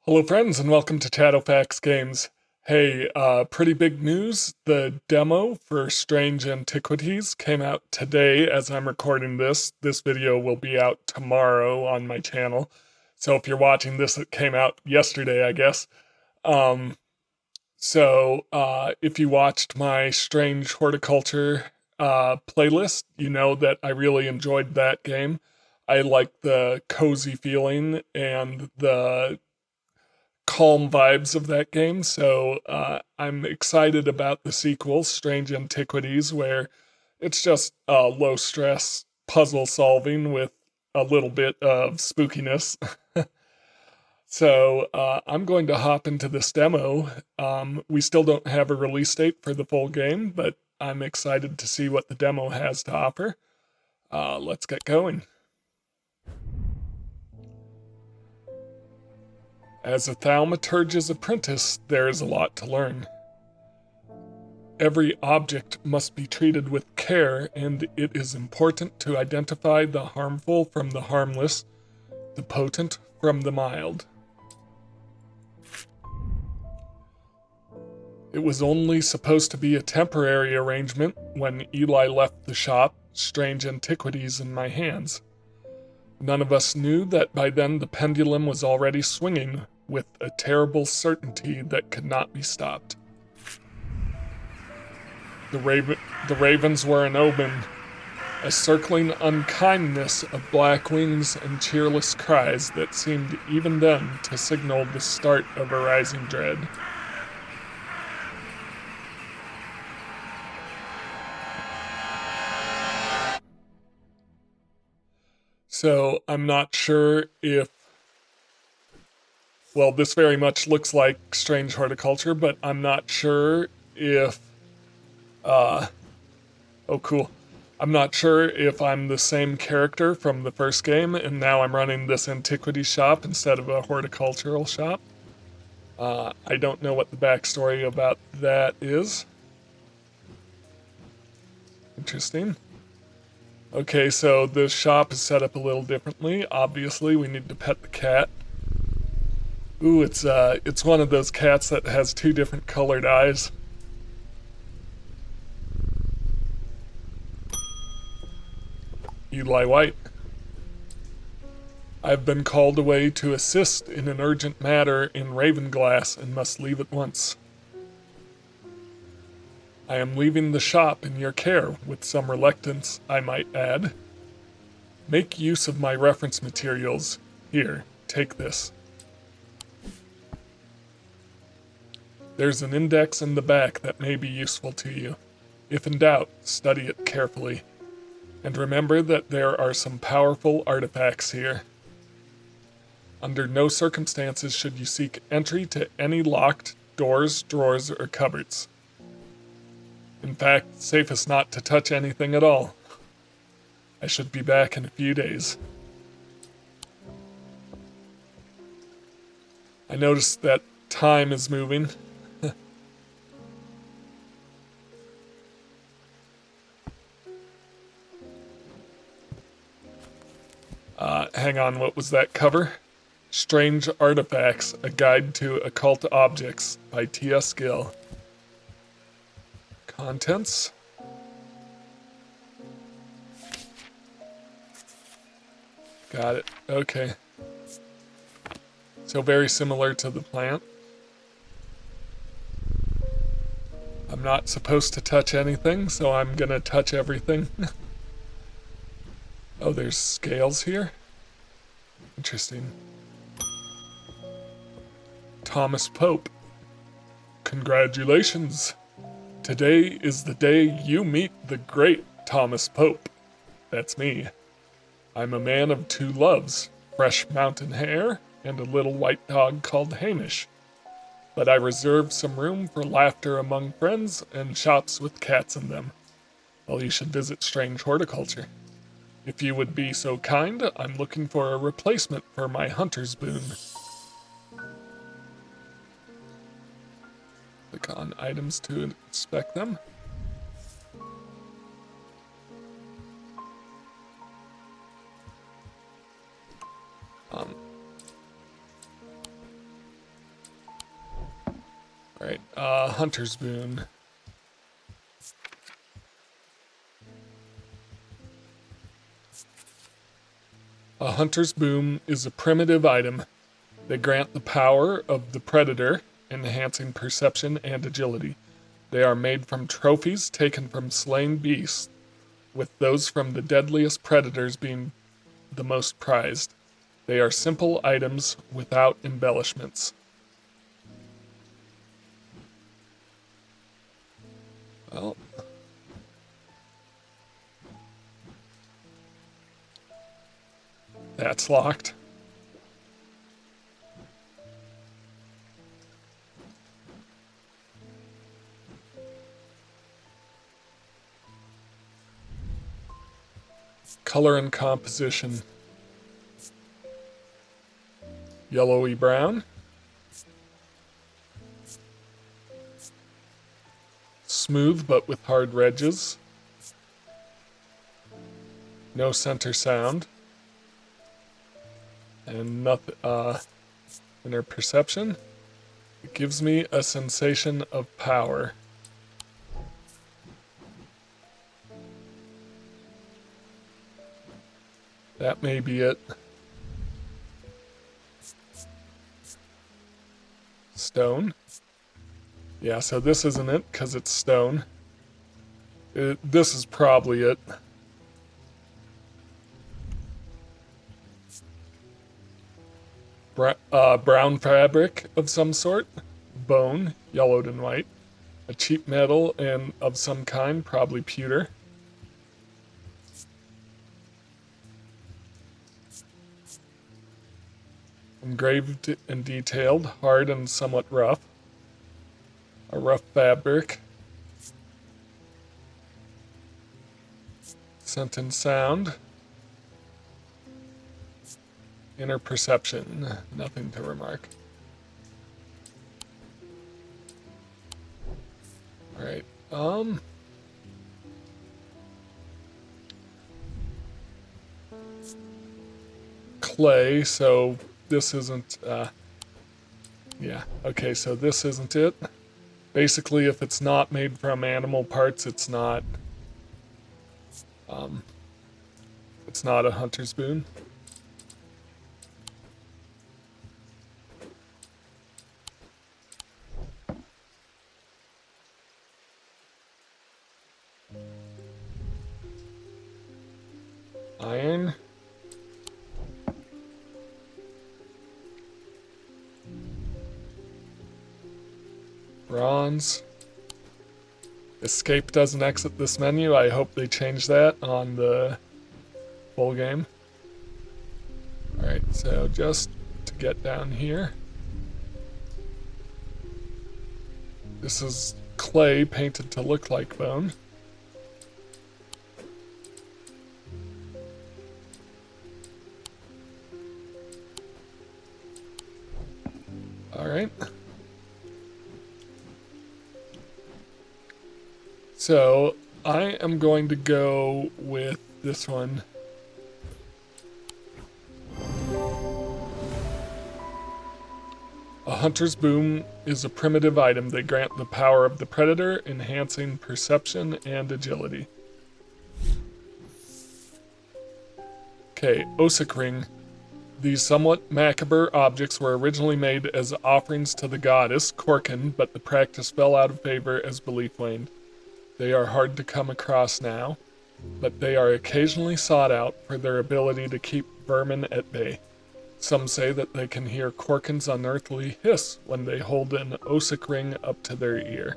Hello friends and welcome to Shadowfax Games. Hey, pretty big news. The demo for Strange Antiquities came out today as I'm recording this. This video will be out tomorrow on my channel. So if you're watching this, it came out yesterday, I guess. If you watched my Strange Horticulture playlist, you know that I really enjoyed that game. I like the cozy feeling and the calm vibes of that game. So I'm excited about the sequel, Strange Antiquities, where it's just low stress puzzle solving with a little bit of spookiness. So I'm going to hop into this demo. We still don't have a release date for the full game, but I'm excited to see what the demo has to offer. Let's get going. As a thaumaturge's apprentice, there is a lot to learn. Every object must be treated with care, and it is important to identify the harmful from the harmless, the potent from the mild. It was only supposed to be a temporary arrangement when Eli left the shop, Strange Antiquities in my hands. None of us knew that by then the pendulum was already swinging with a terrible certainty that could not be stopped. The ravens were an omen, a circling unkindness of black wings and cheerless cries that seemed even then to signal the start of a rising dread. So I'm not sure if, well, this very much looks like Strange Horticulture, but I'm not sure if, oh cool. I'm not sure if I'm the same character from the first game, and now I'm running this antiquity shop instead of a horticultural shop. I don't know what the backstory about that is. Interesting. Okay, so the shop is set up a little differently. Obviously, we need to pet the cat. Ooh, it's one of those cats that has two different colored eyes. Eli White. I've been called away to assist in an urgent matter in Ravenglass and must leave at once. I am leaving the shop in your care, with some reluctance, I might add. Make use of my reference materials. Here, take this. There's an index in the back that may be useful to you. If in doubt, study it carefully. And remember that there are some powerful artifacts here. Under no circumstances should you seek entry to any locked doors, drawers, or cupboards. In fact, safest not to touch anything at all. I should be back in a few days. I noticed that time is moving. Hang on, what was that cover? Strange Artifacts, A Guide to Occult Objects by T.S. Gill. Contents? Got it. Okay. So very similar to the plant. I'm not supposed to touch anything, so I'm gonna touch everything. Oh, there's scales here? Interesting. Thomas Pope. Congratulations! Today is the day you meet the great Thomas Pope. That's me. I'm a man of two loves, fresh mountain hair and a little white dog called Hamish. But I reserve some room for laughter among friends and shops with cats in them. Well, you should visit Strange Horticulture. If you would be so kind, I'm looking for a replacement for my hunter's boon. Click on items to inspect them. Alright, Hunter's Boon. A Hunter's Boon is a primitive item. They grant the power of the predator, enhancing perception and agility. They are made from trophies taken from slain beasts, with those from the deadliest predators being the most prized. They are simple items without embellishments. Well, that's locked. Color and composition. Yellowy brown. Smooth but with hard edges. No center sound. And nothing, inner perception. It gives me a sensation of power. That may be it. Stone. Yeah, so this isn't it, because it's stone. This is probably it. Brown fabric of some sort. Bone, yellowed and white. A cheap metal and of some kind, probably pewter. Engraved and detailed, hard and somewhat rough. A rough fabric. Scent and sound. Inner perception, nothing to remark. Alright, clay, so this isn't, yeah, okay, so this isn't it. Basically, if it's not made from animal parts, it's not a Hunter's Boon. Iron. Bronze. Escape doesn't exit this menu. I hope they change that on the full game. Alright, so just to get down here. This is clay painted to look like bone. Alright. So, I am going to go with this one. A Hunter's Boon is a primitive item. They grant the power of the predator, enhancing perception and agility. Okay, Osik Ring. These somewhat macabre objects were originally made as offerings to the goddess, Korkin, but the practice fell out of favor as belief waned. They are hard to come across now, but they are occasionally sought out for their ability to keep vermin at bay. Some say that they can hear Korkin's unearthly hiss when they hold an Osik Ring up to their ear.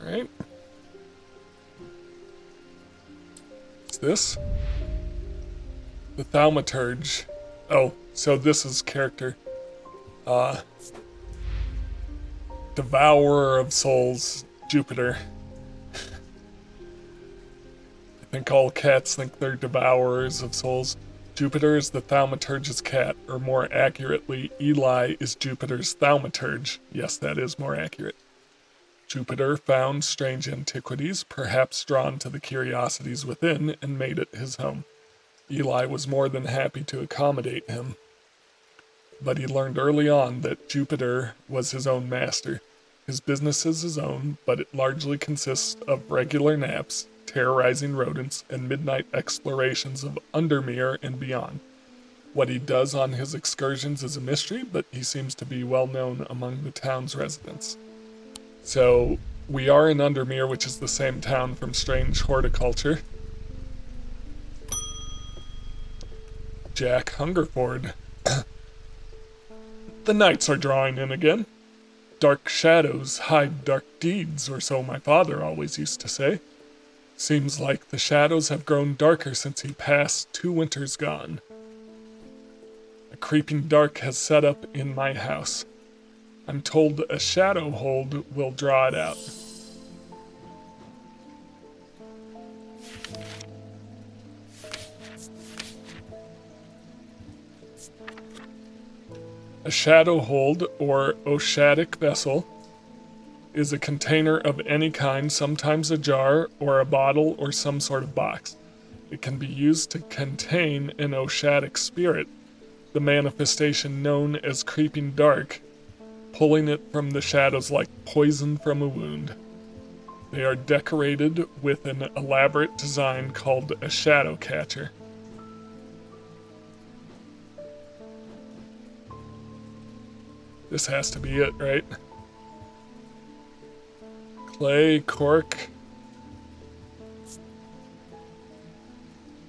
Alright. What's this? The Thaumaturge. Oh, so this is character. Devourer of Souls, Jupiter. think all cats think they're devourers of souls. Jupiter is the thaumaturge's cat, or more accurately, Eli is Jupiter's thaumaturge. Yes, that is more accurate. Jupiter found strange antiquities, perhaps drawn to the curiosities within, and made it his home. Eli was more than happy to accommodate him, but he learned early on that Jupiter was his own master. His business is his own, but it largely consists of regular naps, terrorizing rodents, and midnight explorations of Undermere and beyond. What he does on his excursions is a mystery, but he seems to be well known among the town's residents. So, we are in Undermere, which is the same town from Strange Horticulture. Jack Hungerford. The nights are drawing in again. Dark shadows hide dark deeds, or so my father always used to say. Seems like the shadows have grown darker since he passed 2 winters gone. A creeping dark has set up in my house. I'm told a shadow hold will draw it out. A shadow hold, or oshatic vessel, is a container of any kind, sometimes a jar or a bottle or some sort of box. It can be used to contain an oshatic spirit, the manifestation known as creeping dark, pulling it from the shadows like poison from a wound. They are decorated with an elaborate design called a shadow catcher. This has to be it, right? Clay, cork.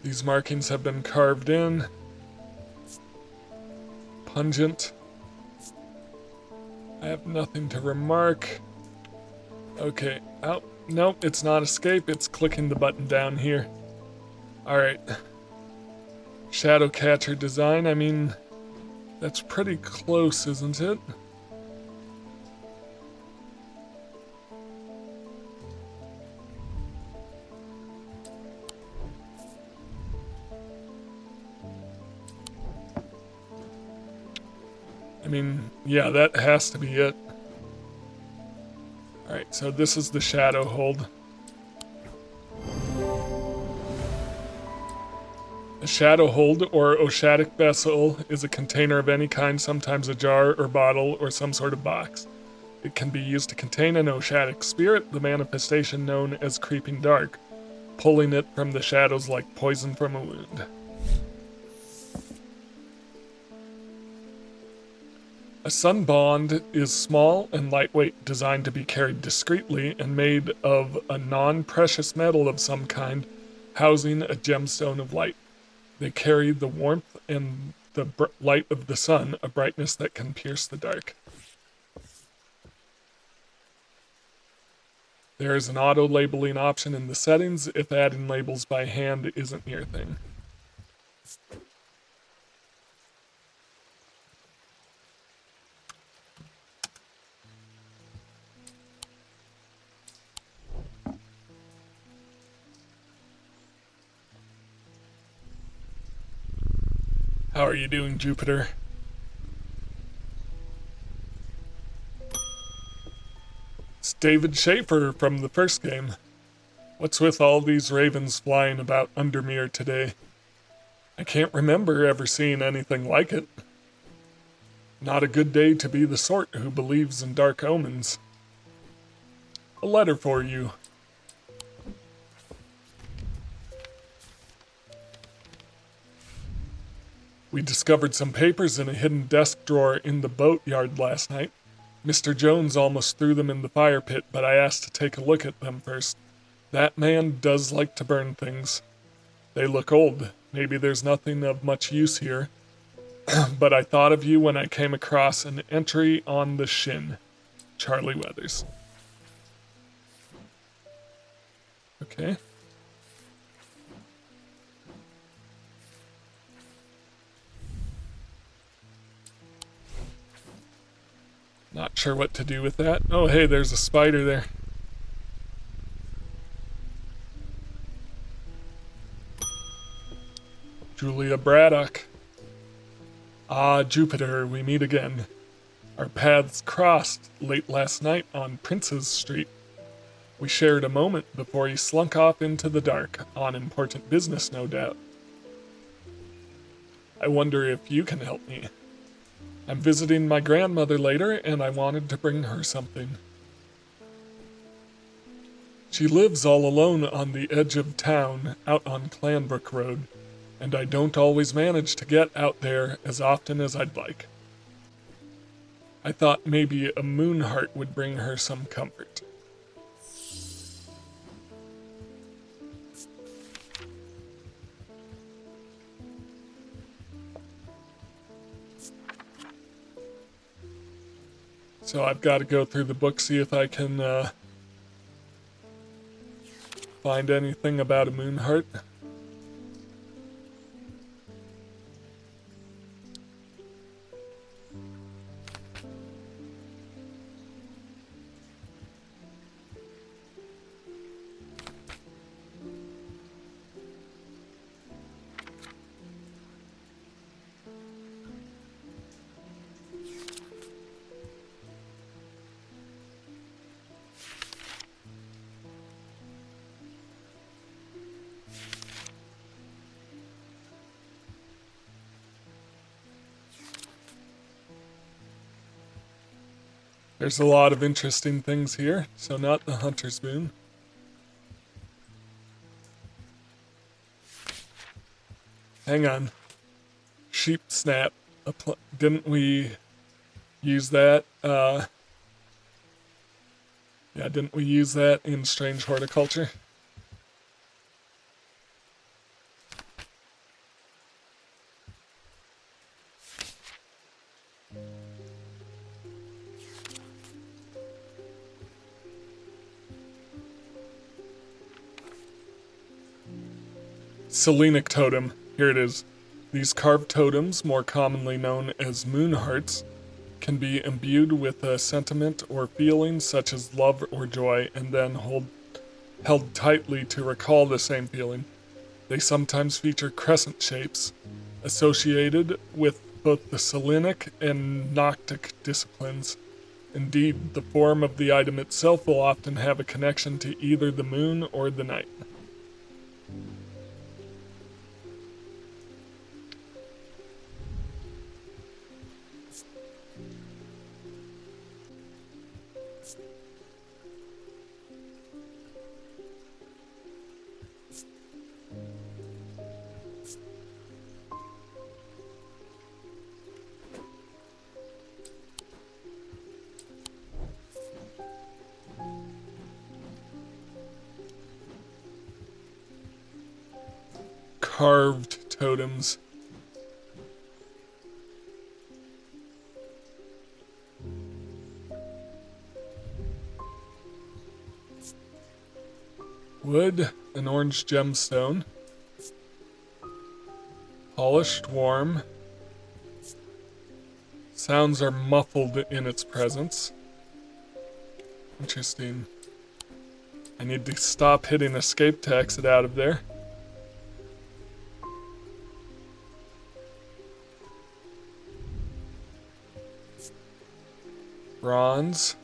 These markings have been carved in. Pungent. I have nothing to remark. Okay. Oh, nope, it's not escape, it's clicking the button down here. Alright. Shadow catcher design, I mean, that's pretty close, isn't it? I mean, yeah, that has to be it. Alright, so this is the shadow hold. A shadow hold, or oshatic vessel, is a container of any kind, sometimes a jar or bottle or some sort of box. It can be used to contain an oshatic spirit, the manifestation known as creeping dark, pulling it from the shadows like poison from a wound. A sunbond is small and lightweight, designed to be carried discreetly, and made of a non-precious metal of some kind, housing a gemstone of light. They carry the warmth and the light of the sun, a brightness that can pierce the dark. There is an auto-labeling option in the settings if adding labels by hand isn't your thing. How are you doing, Jupiter? It's David Schaefer from the first game. What's with all these ravens flying about Undermere today? I can't remember ever seeing anything like it. Not a good day to be the sort who believes in dark omens. A letter for you. We discovered some papers in a hidden desk drawer in the boatyard last night. Mr. Jones almost threw them in the fire pit, but I asked to take a look at them first. That man does like to burn things. They look old. Maybe there's nothing of much use here. But I thought of you when I came across an entry on the shin. Charlie Weathers. Okay. Not sure what to do with that. Oh, hey, there's a spider there. Julia Braddock. Ah, Jupiter, we meet again. Our paths crossed late last night on Prince's Street. We shared a moment before he slunk off into the dark, on important business, no doubt. I wonder if you can help me. I'm visiting my grandmother later, and I wanted to bring her something. She lives all alone on the edge of town, out on Clanbrook Road, and I don't always manage to get out there as often as I'd like. I thought maybe a moon heart would bring her some comfort. So I've got to go through the book, see if I can find anything about a moon heart. There's a lot of interesting things here, so not the hunter's moon. Hang on. Sheep snap. Didn't we use that? Yeah, didn't we use that in Strange Horticulture? Selenic totem. Here it is. These carved totems, more commonly known as moon hearts, can be imbued with a sentiment or feeling such as love or joy, and then held tightly to recall the same feeling. They sometimes feature crescent shapes, associated with both the Selenic and Noctic disciplines. Indeed, the form of the item itself will often have a connection to either the moon or the night. Carved totems. Wood, an orange gemstone. Polished, warm. Sounds are muffled in its presence. Interesting. I need to stop hitting escape to exit out of there. Bronze.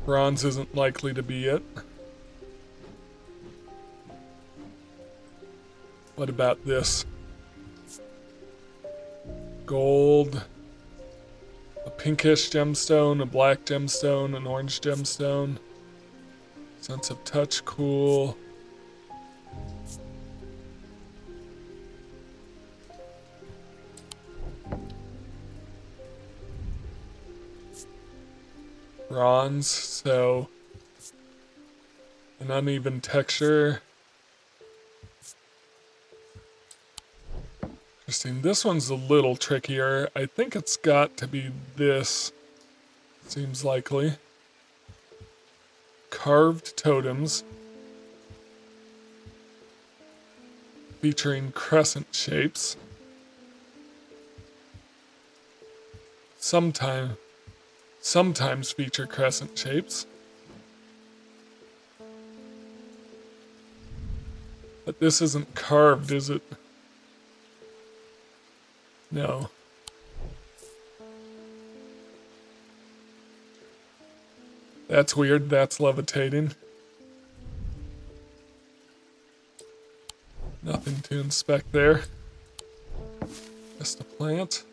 Bronze isn't likely to be it. What about this? Gold. A pinkish gemstone, a black gemstone, an orange gemstone. Sense of touch, cool. Bronze, so an uneven texture. Interesting. This one's a little trickier. I think it's got to be this. Seems likely. Carved totems featuring crescent shapes. Sometimes feature crescent shapes. But this isn't carved, is it? No. That's weird. That's levitating. Nothing to inspect there. Just a plant.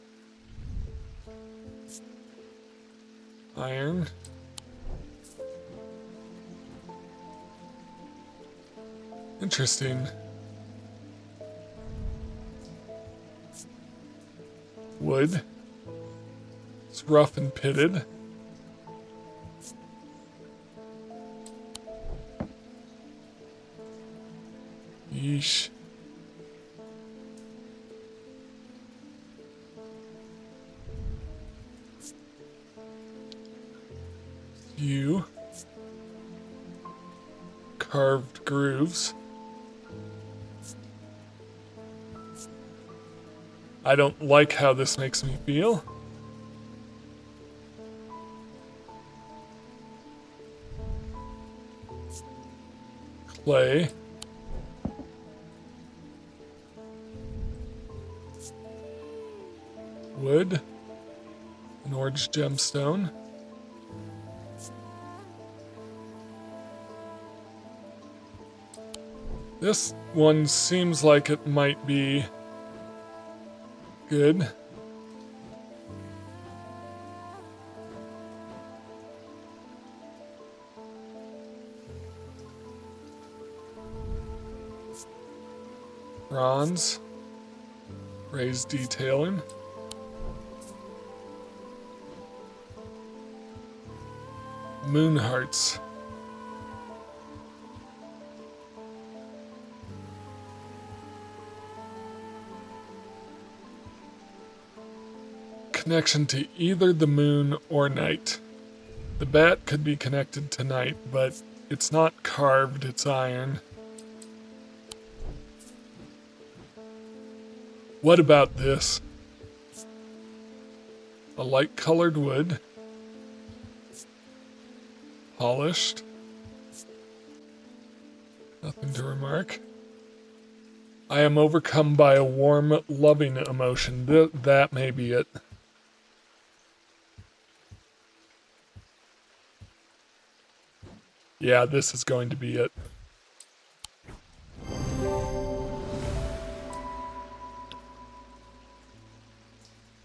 Iron. Interesting. Wood. It's rough and pitted. Yeesh. Few carved grooves. I don't like how this makes me feel. Clay. Wood. An orange gemstone. This one seems like it might be good. Bronze. Raised detailing. Moon hearts. Connection to either the moon or night. The bat could be connected to night, but it's not carved, it's iron. What about this? A light-colored wood. Polished. Nothing to remark. I am overcome by a warm, loving emotion. That may be it. Yeah, this is going to be it.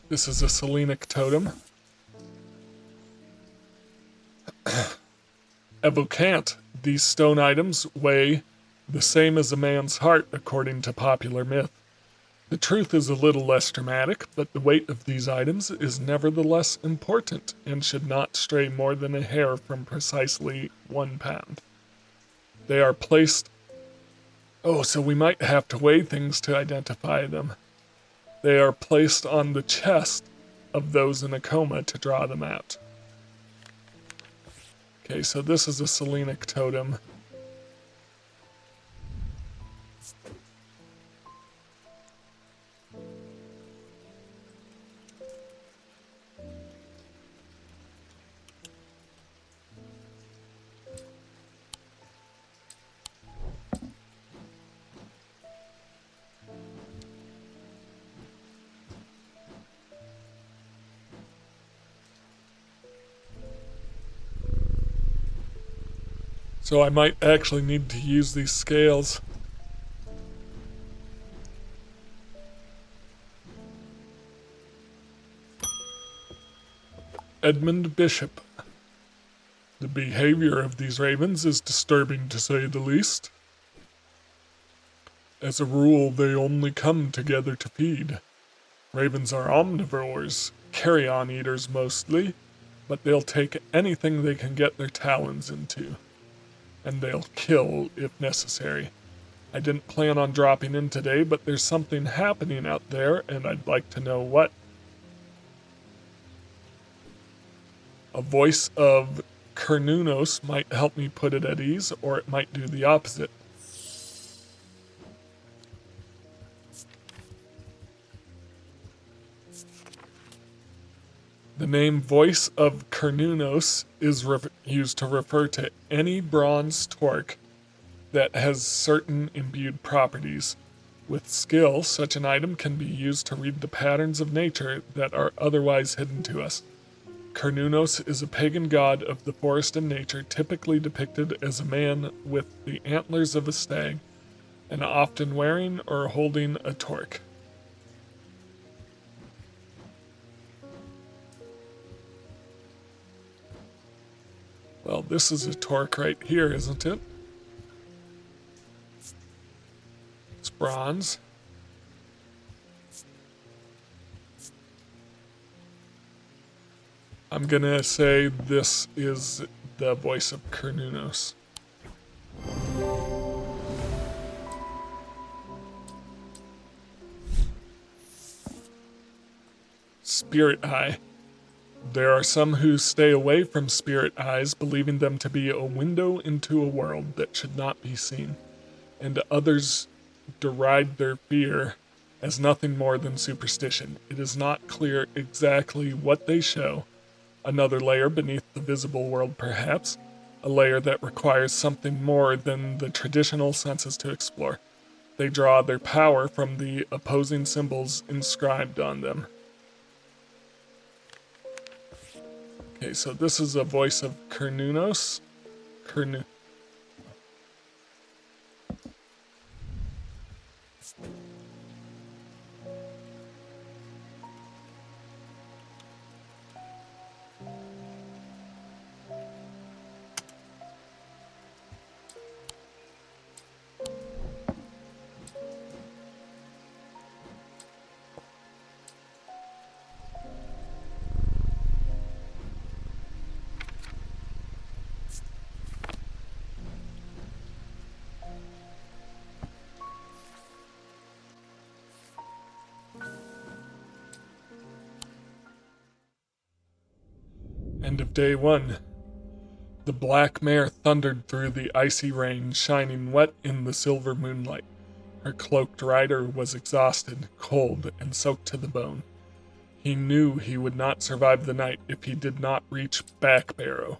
This is a selenic totem. Evocant. These stone items weigh the same as a man's heart, according to popular myth. The truth is a little less dramatic, but the weight of these items is nevertheless important and should not stray more than a hair from precisely 1 pound. They are placed... Oh, so we might have to weigh things to identify them. They are placed on the chest of those in a coma to draw them out. Okay, so this is a selenic totem. So I might actually need to use these scales. Edmund Bishop. The behavior of these ravens is disturbing to say the least. As a rule, they only come together to feed. Ravens are omnivores, carrion eaters mostly, but they'll take anything they can get their talons into. And they'll kill if necessary. I didn't plan on dropping in today, but there's something happening out there, and I'd like to know what. A voice of Cernunnos might help me put it at ease, or it might do the opposite. The name Voice of Cernunnos is used to refer to any bronze torque that has certain imbued properties. With skill, such an item can be used to read the patterns of nature that are otherwise hidden to us. Cernunnos is a pagan god of the forest and nature, typically depicted as a man with the antlers of a stag, and often wearing or holding a torque. Well, this is a torque right here, isn't it? It's bronze. I'm gonna say this is the voice of Cernunnos. Spirit Eye. There are some who stay away from spirit eyes, believing them to be a window into a world that should not be seen, and others deride their fear as nothing more than superstition. It is not clear exactly what they show. Another layer beneath the visible world, perhaps, a layer that requires something more than the traditional senses to explore. They draw their power from the opposing symbols inscribed on them. Okay, so this is a voice of Cernunnos. End of day 1. The black mare thundered through the icy rain, shining wet in the silver moonlight. Her cloaked rider was exhausted, cold, and soaked to the bone. He knew he would not survive the night if he did not reach Back Barrow.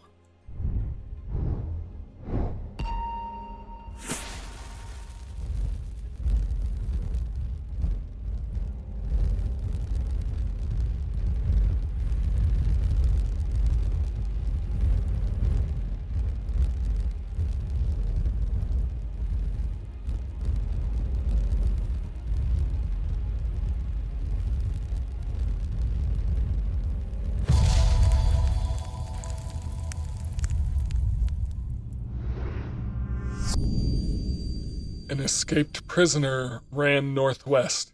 An escaped prisoner ran northwest.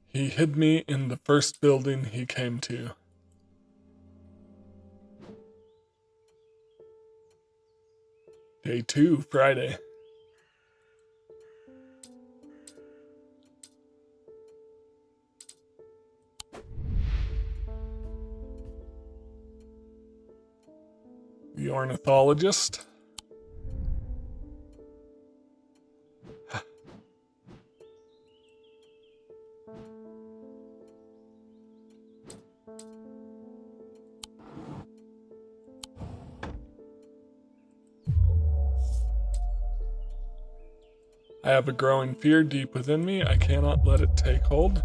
He hid me in the first building he came to. Day 2, Friday. The ornithologist. I have a growing fear deep within me. I cannot let it take hold.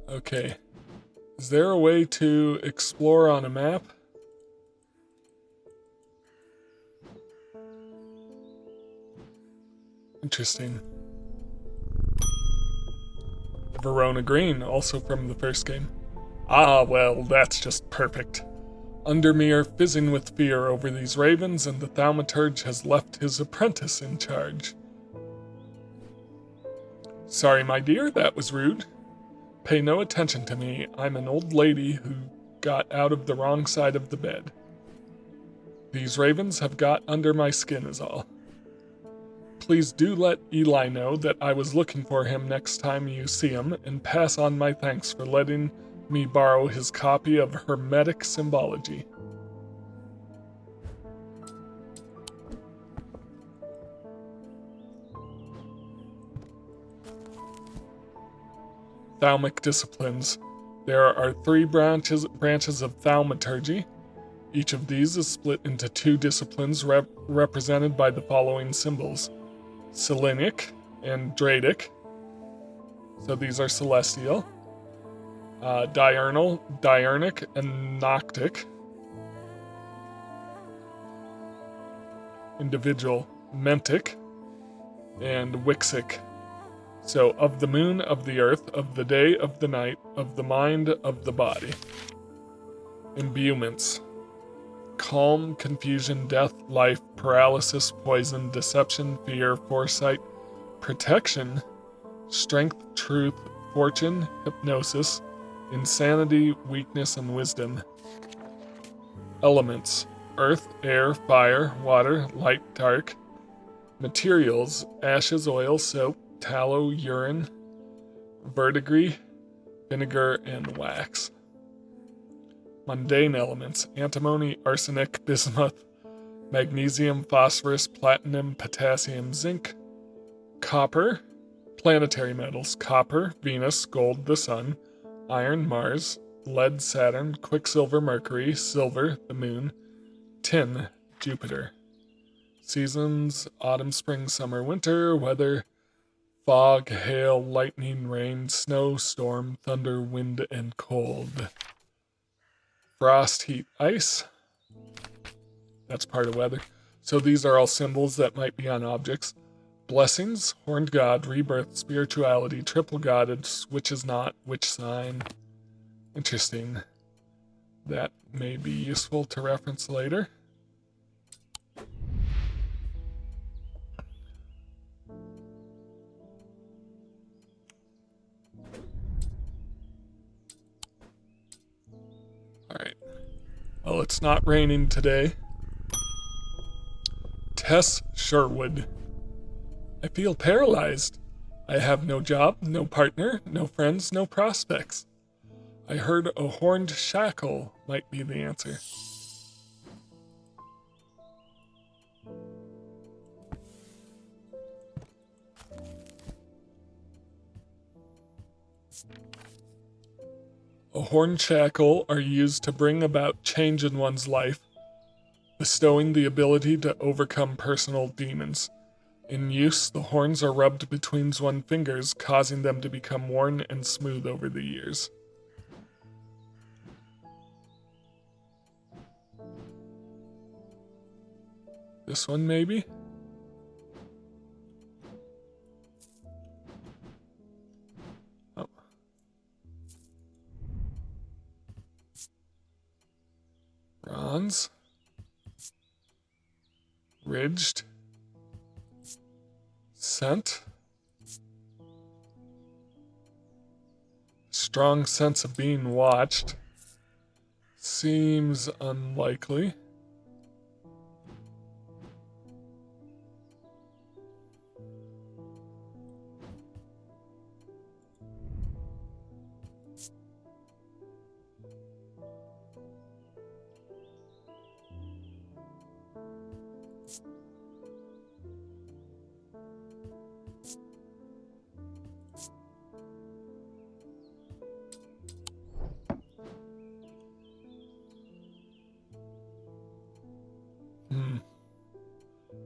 Okay. Is there a way to explore on a map? Interesting. Verona Green, also from the first game. Ah, well, that's just perfect. Undermere fizzing with fear over these ravens, and the thaumaturge has left his apprentice in charge. Sorry, my dear, that was rude. Pay no attention to me. I'm an old lady who got out of the wrong side of the bed. These ravens have got under my skin is all. Please do let Eli know that I was looking for him next time you see him, and pass on my thanks for letting me borrow his copy of Hermetic Symbology. Thaumic disciplines. There are 3 branches of thaumaturgy. Each of these is split into 2 disciplines represented by the following symbols: Selenic and Dradic. So these are celestial. Diurnal, diurnic, and noctic. Individual, mentic, and wixic. So of the moon, of the earth, of the day, of the night, of the mind, of the body. Imbuements. Calm, confusion, death, life, paralysis, poison, deception, fear, foresight, protection, strength, truth, fortune, hypnosis, insanity, weakness, and wisdom. Elements: earth, air, fire, water, light, dark. Materials: ashes, oil, soap, tallow, urine, verdigris, vinegar, and wax. Mundane elements: antimony, arsenic, bismuth, magnesium, phosphorus, platinum, potassium, zinc. Copper. Planetary metals: copper, Venus, gold, the sun, iron, Mars, lead, Saturn, quicksilver, Mercury, silver, the moon, tin, Jupiter. Seasons: autumn, spring, summer, winter. Weather: fog, hail, lightning, rain, snow, storm, thunder, wind, and cold. Frost, heat, ice. That's part of weather. So these are all symbols that might be on objects. Blessings: horned god, rebirth, spirituality, triple goddess, which is not, which sign. Interesting. That may be useful to reference later. Alright. Well, it's not raining today. Tess Sherwood. I feel paralyzed. I have no job, no partner, no friends, no prospects. I heard a horned shackle might be the answer. A horned shackle are used to bring about change in one's life, bestowing the ability to overcome personal demons. In use, the horns are rubbed between one's fingers, causing them to become worn and smooth over the years. This one, maybe? Oh. Bronze. Ridged. Scent. Strong sense of being watched. Seems unlikely.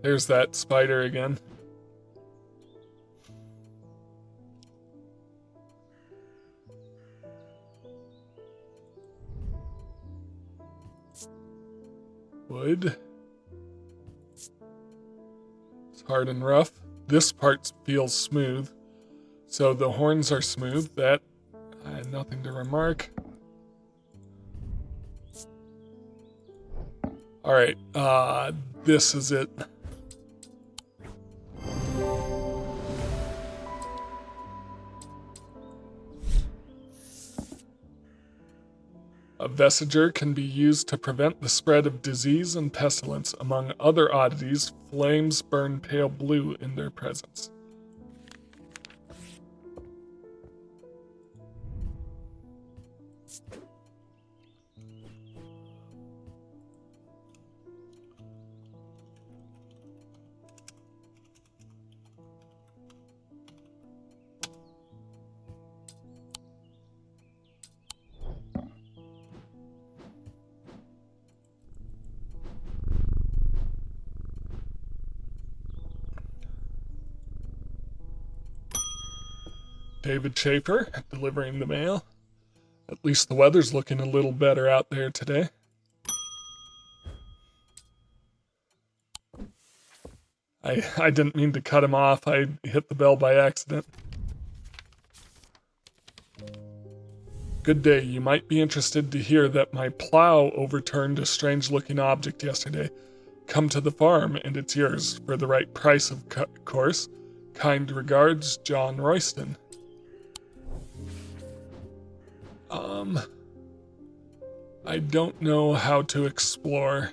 There's that spider again. Wood. It's hard and rough. This part feels smooth. So the horns are smooth. That, I had nothing to remark. Alright, this is it. A vesiger can be used to prevent the spread of disease and pestilence. Among other oddities, flames burn pale blue in their presence. David Schaefer, delivering the mail. At least the weather's looking a little better out there today. I didn't mean to cut him off. I hit the bell by accident. Good day. You might be interested to hear that my plow overturned a strange-looking object yesterday. Come to the farm, and it's yours, for the right price, of course. Kind regards, John Royston. I don't know how to explore.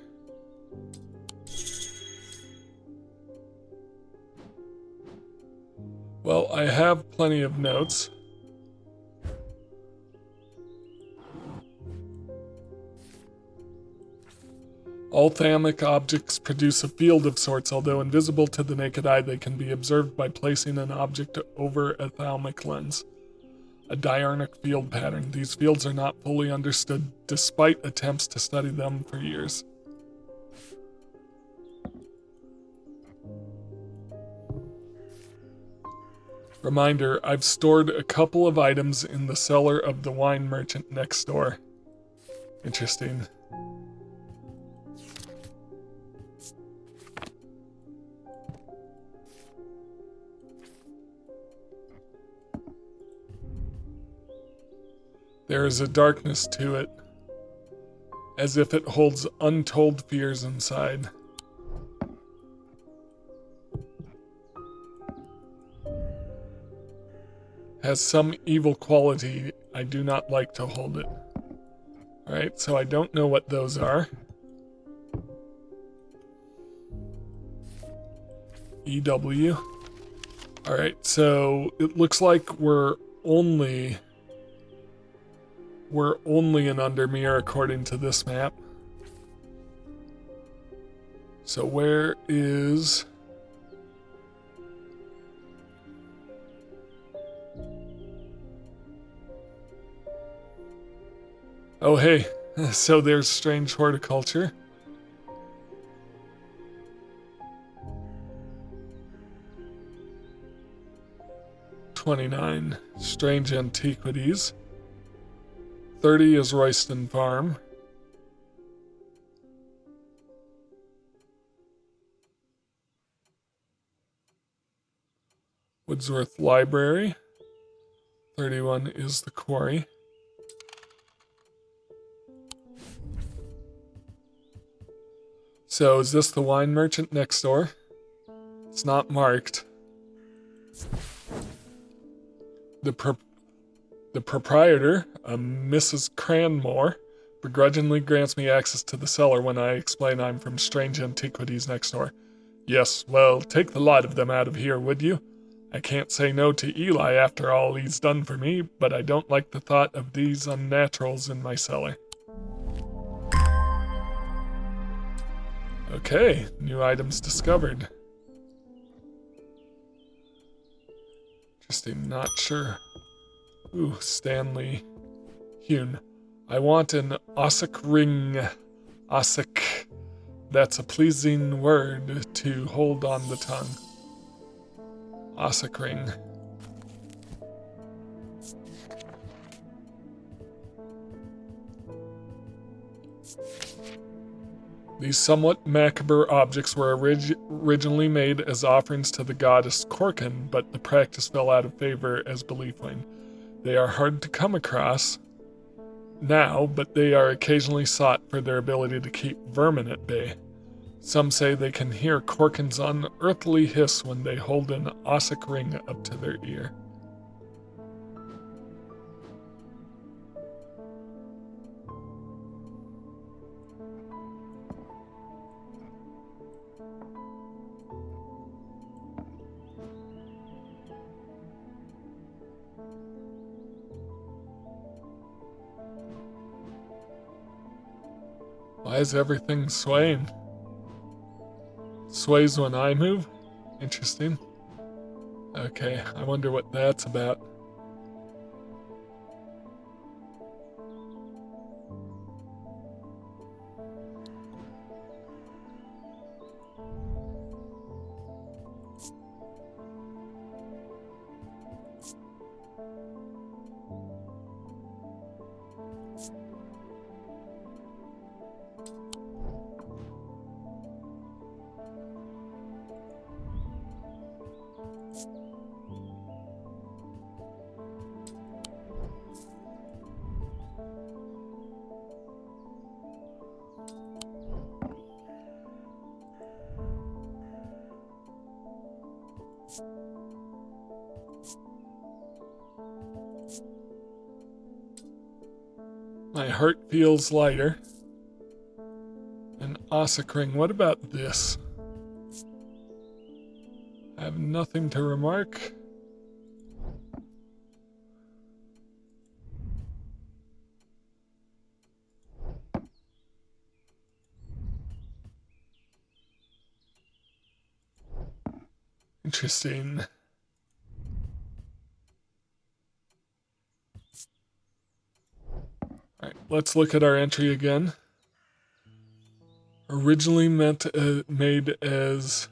Well, I have plenty of notes. All thermic objects produce a field of sorts. Although invisible to the naked eye, they can be observed by placing an object over a thalmic lens. A diurnal field pattern. These fields are not fully understood despite attempts to study them for years. Reminder, I've stored a couple of items in the cellar of the wine merchant next door. Interesting. There is a darkness to it, as if it holds untold fears inside. Has some evil quality. I do not like to hold it. Alright, so I don't know what those are. EW. Alright, so it looks like we're only in Undermere according to this map. So where is... Oh hey, so there's Strange Horticulture. $29, Strange Antiquities. 30 is Royston Farm. Woodsworth Library. 31 is the Quarry. So is this the wine merchant next door? It's not marked. The proprietor, a Mrs. Cranmore, begrudgingly grants me access to the cellar when I explain I'm from Strange Antiquities next door. Yes, well, take the lot of them out of here, would you? I can't say no to Eli after all he's done for me, but I don't like the thought of these unnaturals in my cellar. Okay, new items discovered. Interesting, not sure. Ooh, Stanley Hune. I want an Ossock ring. Ossock. That's a pleasing word to hold on the tongue. Ossock ring. These somewhat macabre objects were originally made as offerings to the goddess Korkin, but the practice fell out of favor as belief waned. They are hard to come across now, but they are occasionally sought for their ability to keep vermin at bay. Some say they can hear Korkin's unearthly hiss when they hold an Ossock ring up to their ear. Why is everything swaying? Sways when I move? Interesting. Okay, I wonder what that's about. My heart feels lighter. An Ossac ring. What about this? I have nothing to remark. Interesting. Alright, let's look at our entry again. Originally made as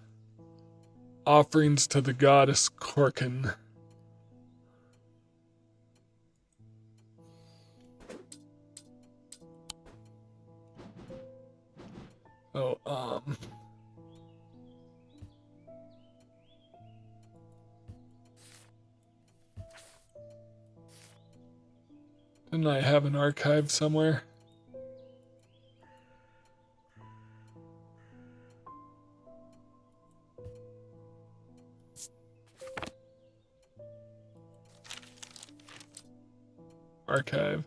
offerings to the goddess Corkin. Oh, didn't I have an archive somewhere? Archive.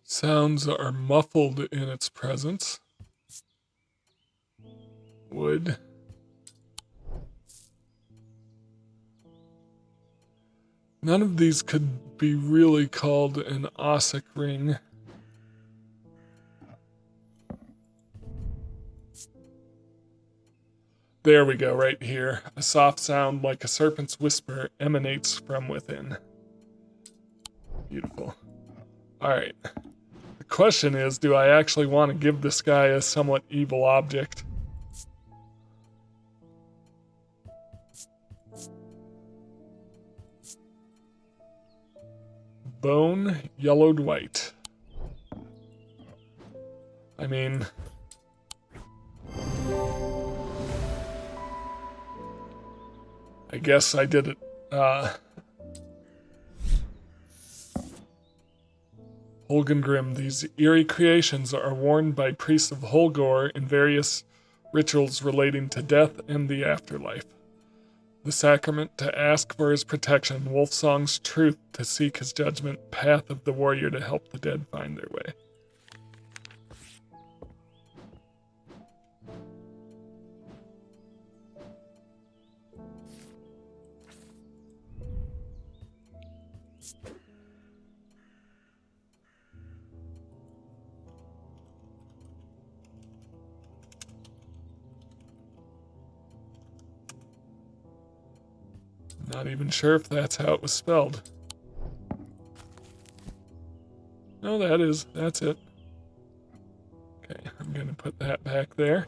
Sounds are muffled in its presence. Wood. None of these could be really called an Ossac ring. There we go, right here. A soft sound like a serpent's whisper emanates from within. Beautiful. Alright. The question is, do I actually want to give this guy a somewhat evil object? Bone, yellowed white. I mean... I guess I did it, Holgengrim. These eerie creations are worn by priests of Holgor in various rituals relating to death and the afterlife. The sacrament to ask for his protection, Wolfsong's truth to seek his judgment, path of the warrior to help the dead find their way. Not even sure if that's how it was spelled. No, that's it. Okay, I'm gonna put that back there.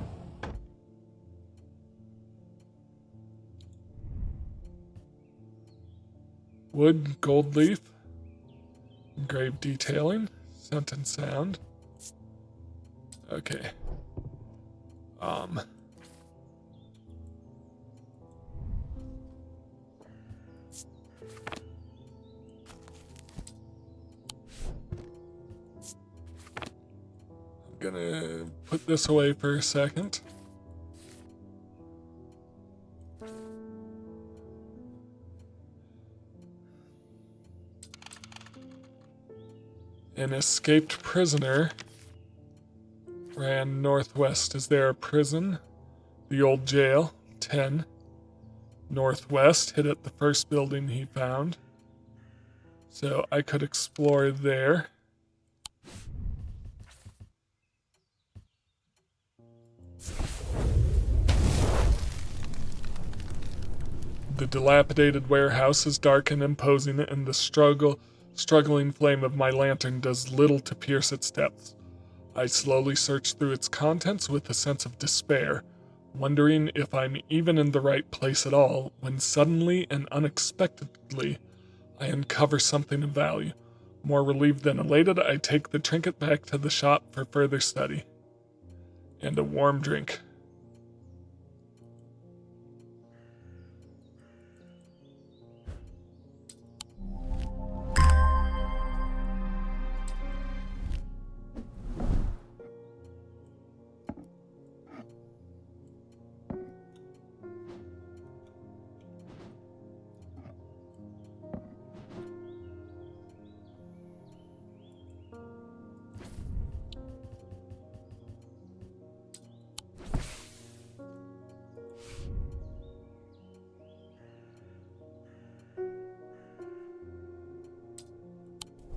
Wood, gold leaf, engraved detailing, sentence sound. Okay. Gonna put this away for a second. An escaped prisoner ran northwest. Is there a prison? The old jail. 10. Northwest. Hit at the first building he found. So I could explore there. The dilapidated warehouse is dark and imposing, and the struggling flame of my lantern does little to pierce its depths. I slowly search through its contents with a sense of despair, wondering if I'm even in the right place at all, when suddenly and unexpectedly, I uncover something of value. More relieved than elated, I take the trinket back to the shop for further study. And a warm drink.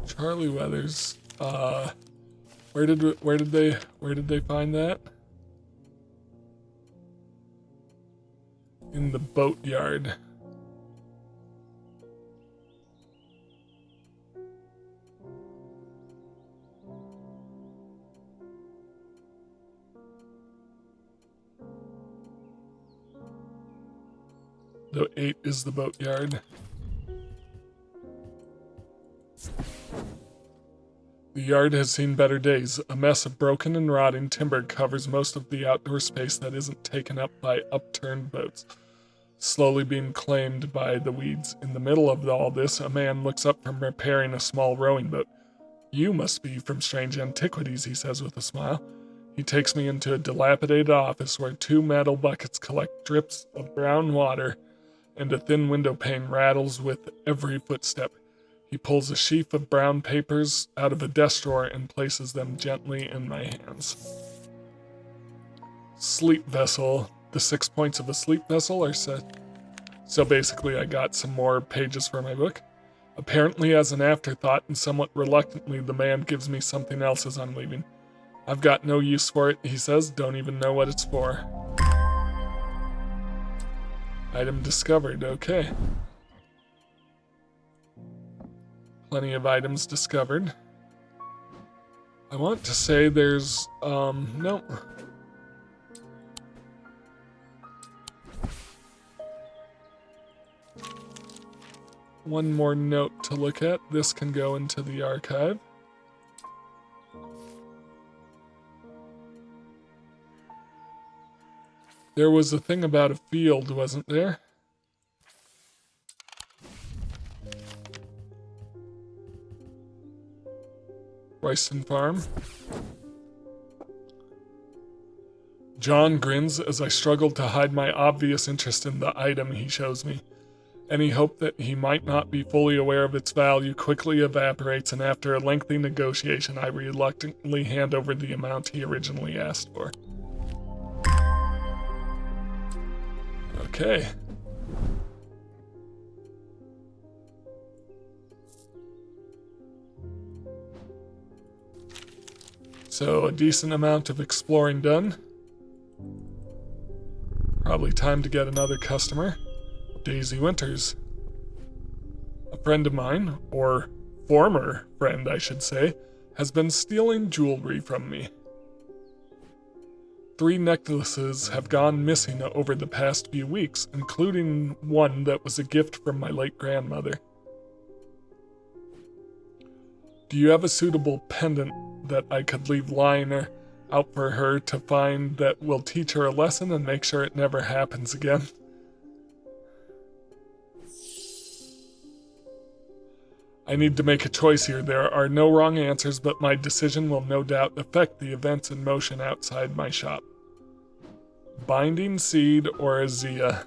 Charlie Weathers. Where did they find that? In the boatyard. The 8 is the boatyard. The yard has seen better days. A mess of broken and rotting timber covers most of the outdoor space that isn't taken up by upturned boats, slowly being claimed by the weeds. In the middle of all this, a man looks up from repairing a small rowing boat. "You must be from Strange Antiquities," he says with a smile. He takes me into a dilapidated office where 2 metal buckets collect drips of brown water, and a thin window pane rattles with every footstep. He pulls a sheaf of brown papers out of a desk drawer and places them gently in my hands. Sleep vessel. The 6 points of a sleep vessel are set. So basically I got some more pages for my book. Apparently as an afterthought and somewhat reluctantly, the man gives me something else as I'm leaving. "I've got no use for it," he says, "don't even know what it's for." Item discovered, okay. Plenty of items discovered. I want to say there's, no. One more note to look at. This can go into the archive. There was a thing about a field, wasn't there? Royston Farm. John grins as I struggle to hide my obvious interest in the item he shows me. Any hope that he might not be fully aware of its value quickly evaporates, and after a lengthy negotiation, I reluctantly hand over the amount he originally asked for. Okay. So a decent amount of exploring done. Probably time to get another customer. Daisy Winters. A friend of mine, or former friend I should say, has been stealing jewelry from me. 3 necklaces have gone missing over the past few weeks, including one that was a gift from my late grandmother. Do you have a suitable pendant that I could leave lying out for her to find that will teach her a lesson and make sure it never happens again? I need to make a choice here. There are no wrong answers, but my decision will no doubt affect the events in motion outside my shop. Binding Seed or Azea?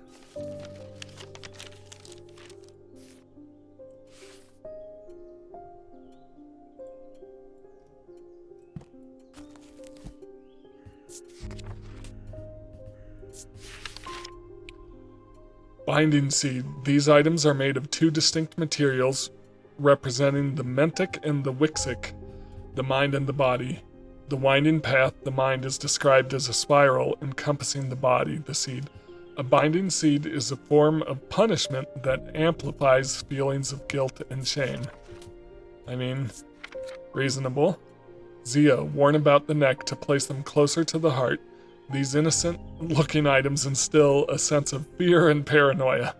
Binding Seed. These items are made of 2 distinct materials representing the mentic and the wixic, the mind and the body. The winding path, the mind, is described as a spiral encompassing the body, the seed. A binding seed is a form of punishment that amplifies feelings of guilt and shame. I mean, reasonable. Zia, worn about the neck to place them closer to the heart. These innocent-looking items instill a sense of fear and paranoia.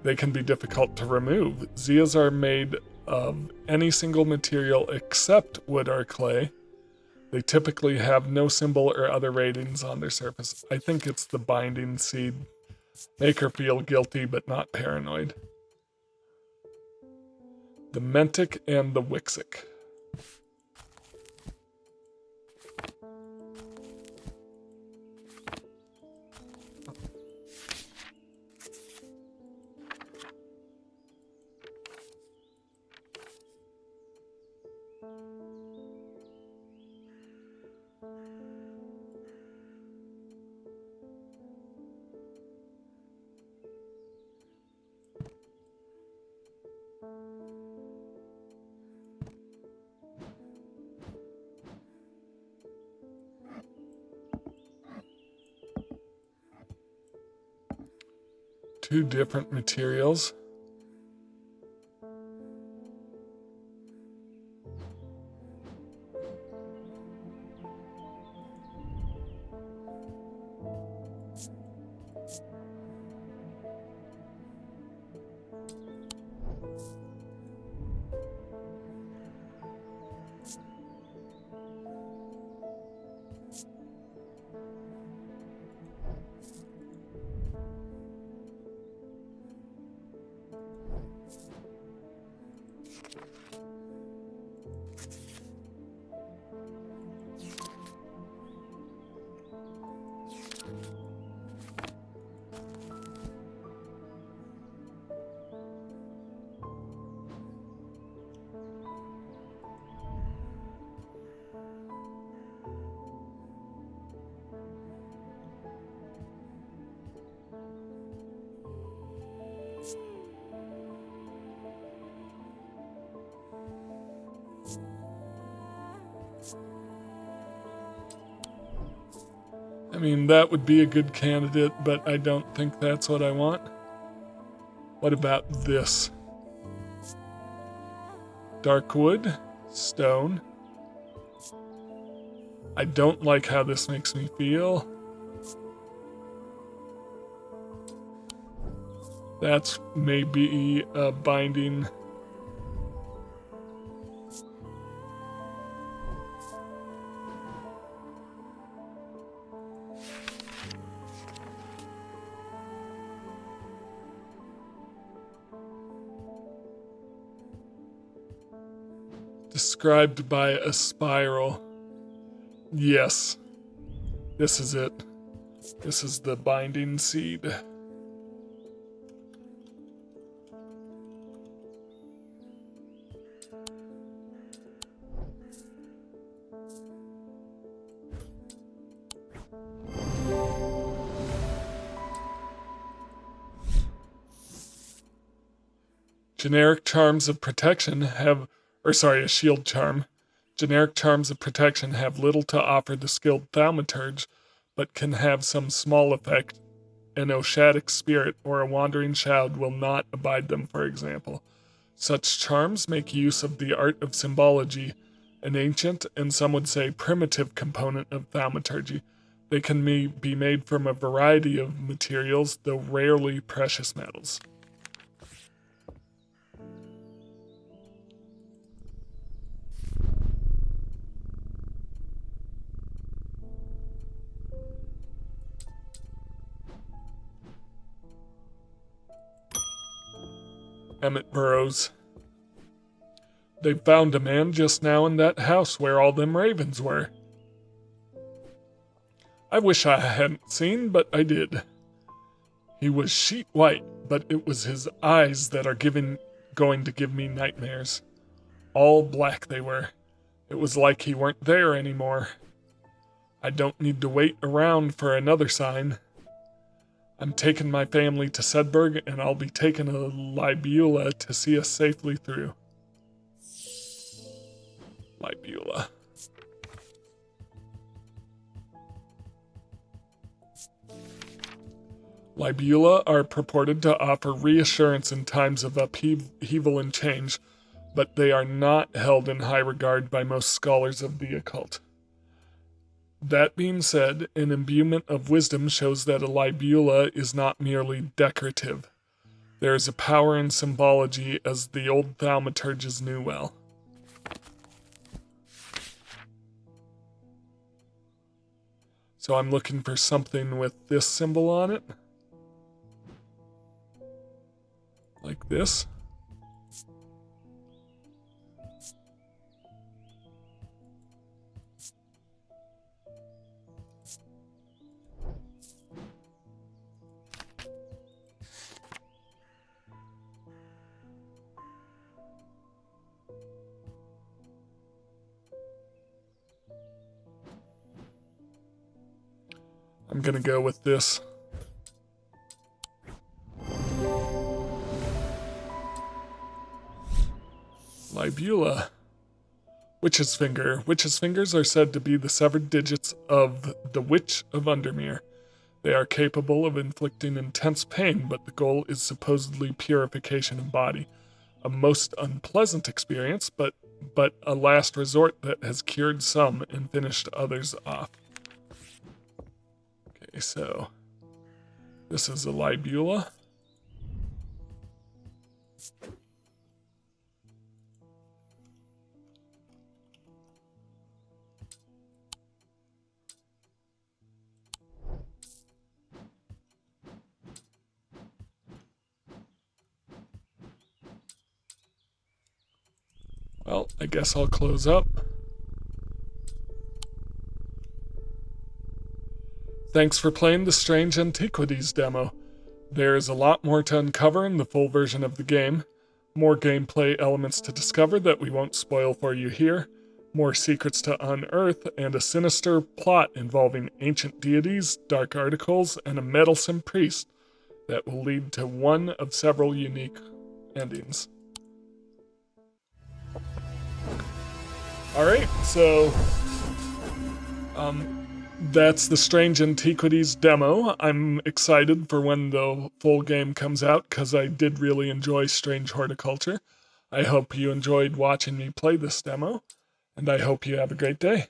They can be difficult to remove. Zias are made of any single material except wood or clay. They typically have no symbol or other ratings on their surface. I think it's the binding seed. Make her feel guilty but not paranoid. The Mentic and the Wixic. Two different materials. I mean, that would be a good candidate, but I don't think that's what I want. What about this? Dark wood, stone. I don't like how this makes me feel. That's maybe a binding. Described by a spiral. Yes. This is it. This is the binding seed. Generic charms of protection have, a shield charm. Generic charms of protection have little to offer the skilled thaumaturge, but can have some small effect. An Oshadic spirit or a wandering shroud will not abide them, for example. Such charms make use of the art of symbology, an ancient and some would say primitive component of thaumaturgy. They can be made from a variety of materials, though rarely precious metals. Emmett Burrows. They found a man just now in that house where all them ravens were. I wish I hadn't seen, but I did. He was sheet white, but it was his eyes that are going to give me nightmares. All black they were. It was like he weren't there anymore. I don't need to wait around for another sign. I'm taking my family to Sedberg, and I'll be taking a Libula to see us safely through. Libula. Libula are purported to offer reassurance in times of upheaval and change. but they are not held in high regard by most scholars of the occult. That being said, an imbuement of wisdom shows that a libula is not merely decorative. There is a power in symbology, as the old thaumaturges knew well. So I'm looking for something with this symbol on it. Like this. I'm gonna go with this. Libula. Witch's finger. Witch's fingers are said to be the severed digits of the Witch of Undermere. They are capable of inflicting intense pain, but the goal is supposedly purification of body. A most unpleasant experience, but a last resort that has cured some and finished others off. Okay, so this is a libula. Well, I guess I'll close up. Thanks for playing the Strange Antiquities demo. There is a lot more to uncover in the full version of the game. More gameplay elements to discover that we won't spoil for you here. More secrets to unearth, and a sinister plot involving ancient deities, dark articles, and a meddlesome priest that will lead to one of several unique endings. Alright, so that's the Strange Antiquities demo. I'm excited for when the full game comes out because I did really enjoy Strange Horticulture. I hope you enjoyed watching me play this demo, and I hope you have a great day.